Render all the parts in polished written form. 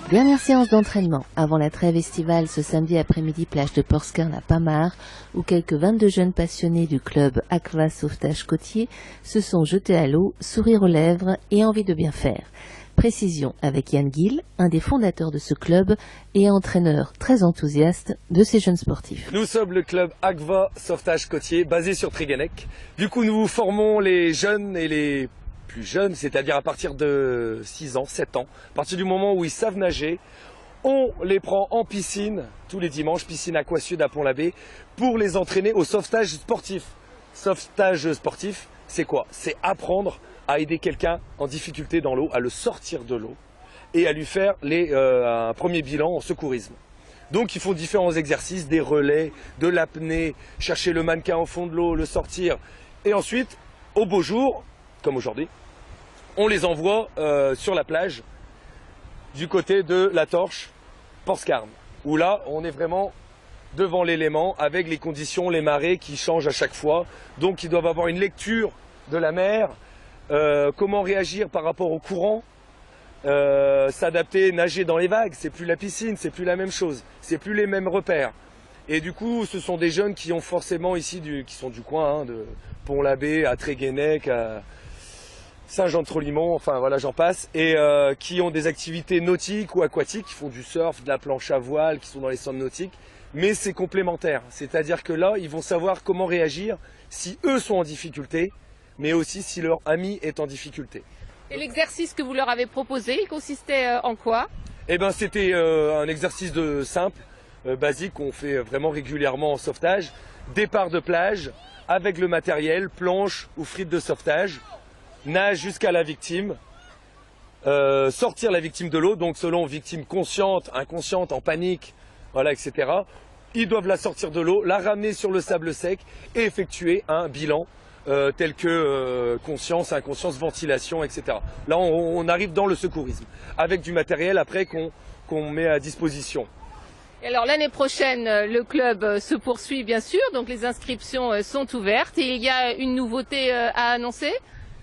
Dernière séance d'entraînement avant la trêve estivale ce samedi après-midi plage de Porskern à Pamar, où quelques 22 jeunes passionnés du club Aqua Sauvetage Côtier se sont jetés à l'eau, sourire aux lèvres et envie de bien faire. Précision avec Yann Gill, un des fondateurs de ce club et entraîneur très enthousiaste de ces jeunes sportifs. Nous sommes le club Aqua Sauvetage Côtier basé sur Tréguennec. Du coup, nous formons les jeunes et les plus jeunes, c'est-à-dire à partir de 6 ans, 7 ans. À partir du moment où ils savent nager, on les prend en piscine tous les dimanches, piscine Aquasud à Pont-l'Abbé, pour les entraîner au sauvetage sportif. Sauvetage sportif, c'est quoi? C'est apprendre à aider quelqu'un en difficulté dans l'eau, à le sortir de l'eau et à lui faire un premier bilan en secourisme. Donc ils font différents exercices, des relais, de l'apnée, chercher le mannequin au fond de l'eau, le sortir. Et ensuite, au beau jour, comme aujourd'hui, on les envoie sur la plage du côté de la Torche, Porskern, où là on est vraiment devant l'élément avec les conditions, les marées qui changent à chaque fois. Donc ils doivent avoir une lecture de la mer, comment réagir par rapport au courant, s'adapter, nager dans les vagues, c'est plus la piscine, c'est plus la même chose, c'est plus les mêmes repères. Et du coup, ce sont des jeunes qui ont forcément ici, qui sont du coin, de Pont-l'Abbé à Tréguennec, à Saint-Jean-de-Trolimont, enfin voilà, j'en passe, et qui ont des activités nautiques ou aquatiques, qui font du surf, de la planche à voile, qui sont dans les centres nautiques, mais c'est complémentaire. C'est-à-dire que là, ils vont savoir comment réagir si eux sont en difficulté, mais aussi si leur ami est en difficulté. Et l'exercice que vous leur avez proposé, il consistait en quoi? Eh ben, c'était un exercice simple, basique, qu'on fait vraiment régulièrement en sauvetage. Départ de plage, avec le matériel, planche ou frites de sauvetage, nage jusqu'à la victime, sortir la victime de l'eau, donc selon victime consciente, inconsciente, en panique, voilà, etc. Ils doivent la sortir de l'eau, la ramener sur le sable sec et effectuer un bilan tel que conscience, inconscience, ventilation, etc. Là, on arrive dans le secourisme, avec du matériel après qu'on met à disposition. Et alors l'année prochaine, le club se poursuit bien sûr, donc les inscriptions sont ouvertes. Et il y a une nouveauté à annoncer?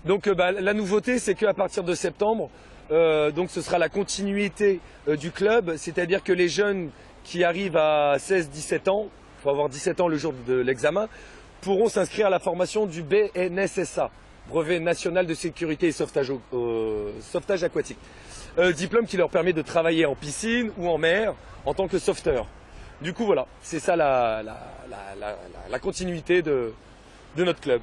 Donc la nouveauté, c'est qu'à partir de septembre, donc ce sera la continuité du club, c'est-à-dire que les jeunes qui arrivent à 16-17 ans, il faut avoir 17 ans le jour de l'examen, pourront s'inscrire à la formation du BNSSA, Brevet National de Sécurité et Sauvetage, sauvetage Aquatique. Diplôme qui leur permet de travailler en piscine ou en mer en tant que sauveteur. Du coup voilà, c'est ça la continuité de notre club.